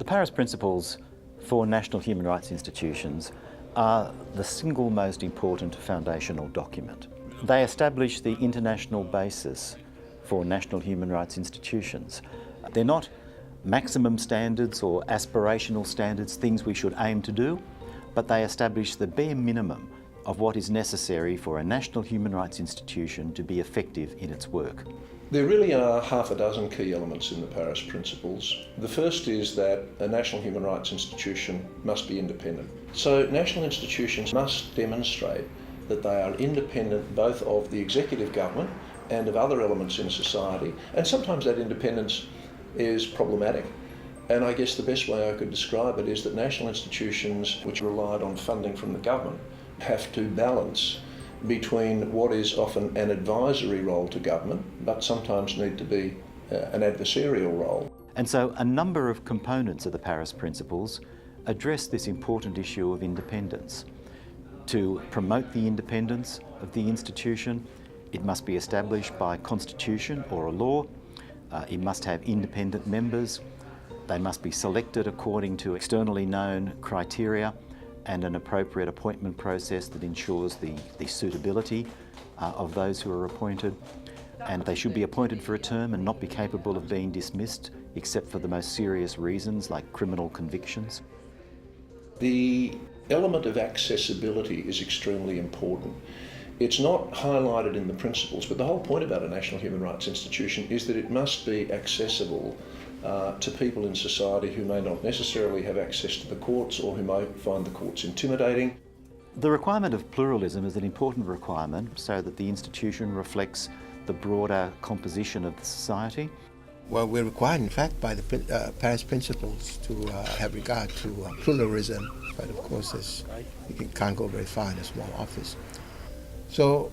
The Paris Principles for national human rights institutions are the single most important foundational document. They establish the international basis for national human rights institutions. They're not maximum standards or aspirational standards, things we should aim to do, but they establish the bare minimum of what is necessary for a national human rights institution to be effective in its work. There really are half a dozen key elements in the Paris Principles. The first is that a national human rights institution must be independent. So national institutions must demonstrate that they are independent both of the executive government and of other elements in society, and sometimes that independence is problematic. And I guess the best way I could describe it is that national institutions which relied on funding from the government have to balance between what is often an advisory role to government, but sometimes need to be an adversarial role. And so a number of components of the Paris Principles address this important issue of independence. To promote the independence of the institution, it must be established by constitution or a law. It must have independent members. They must be selected according to externally known criteria and an appropriate appointment process that ensures the suitability of those who are appointed. And they should be appointed for a term and not be capable of being dismissed except for the most serious reasons like criminal convictions. The element of accessibility is extremely important. It's not highlighted in the principles, but the whole point about a national human rights institution is that it must be accessible to people in society who may not necessarily have access to the courts or who might find the courts intimidating. The requirement of pluralism is an important requirement so that the institution reflects the broader composition of the society. Well, we're required, in fact, by the Paris Principles to have regard to pluralism, but of course you can't go very far in a small office. So,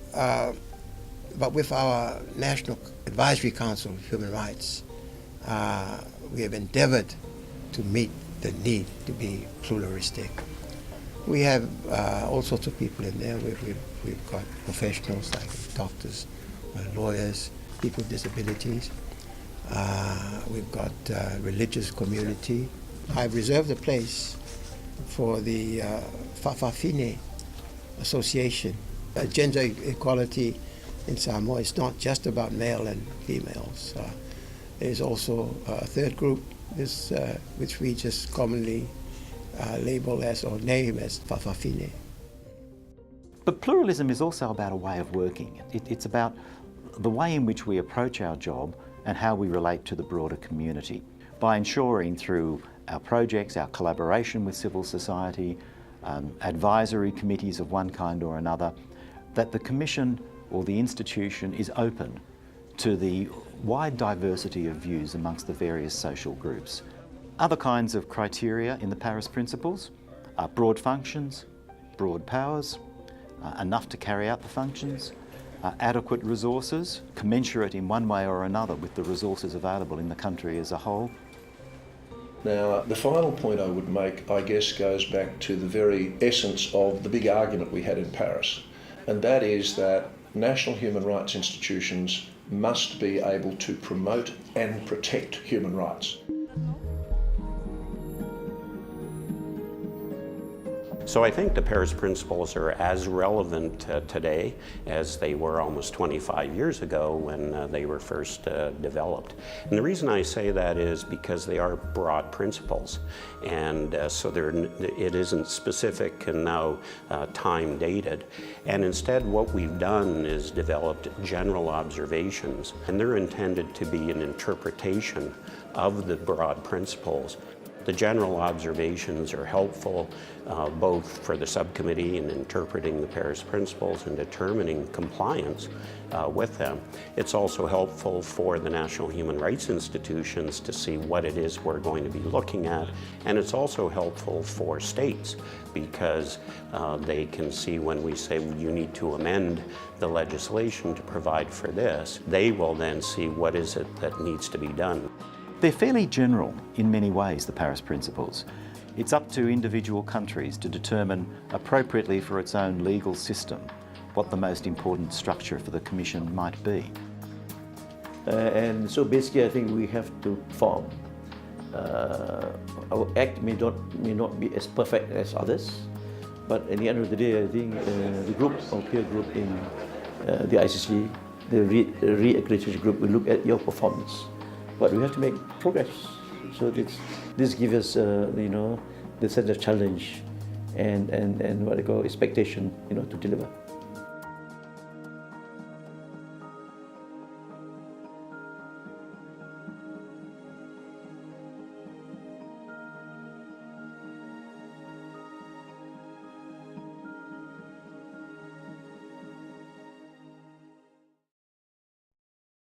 but with our National Advisory Council of Human Rights, we have endeavored to meet the need to be pluralistic. We have all sorts of people in there. We've got professionals like doctors, lawyers, people with disabilities. We've got religious community. I've reserved a place for the Fa'afafine Association. Gender equality in Samoa is not just about male and females. There's also a third group, which we just commonly label as or name as Fa'afafine. But pluralism is also about a way of working. It's about the way in which we approach our job and how we relate to the broader community. By ensuring through our projects, our collaboration with civil society, advisory committees of one kind or another, that the Commission or the institution is open to the wide diversity of views amongst the various social groups. Other kinds of criteria in the Paris Principles are broad functions, broad powers, enough to carry out the functions, adequate resources, commensurate in one way or another with the resources available in the country as a whole. Now, the final point I would make, I guess, goes back to the very essence of the big argument we had in Paris, and that is that national human rights institutions must be able to promote and protect human rights. So I think the Paris Principles are as relevant today as they were almost 25 years ago when they were first developed. And the reason I say that is because they are broad principles. And so it isn't specific and now time dated. And instead what we've done is developed general observations. And they're intended to be an interpretation of the broad principles. The general observations are helpful both for the subcommittee in interpreting the Paris Principles and determining compliance with them. It's also helpful for the national human rights institutions to see what it is we're going to be looking at, and it's also helpful for states because they can see when we say you need to amend the legislation to provide for this, they will then see what is it that needs to be done. They're fairly general in many ways, the Paris Principles. It's up to individual countries to determine appropriately for its own legal system what the most important structure for the Commission might be. And so basically I think we have to form our act may not be as perfect as others, but at the end of the day, I think the group, our peer group in the ICC, the re-accreditation group will look at your performance. But we have to make progress. So this gives us, the sense of challenge and what I call expectation, to deliver.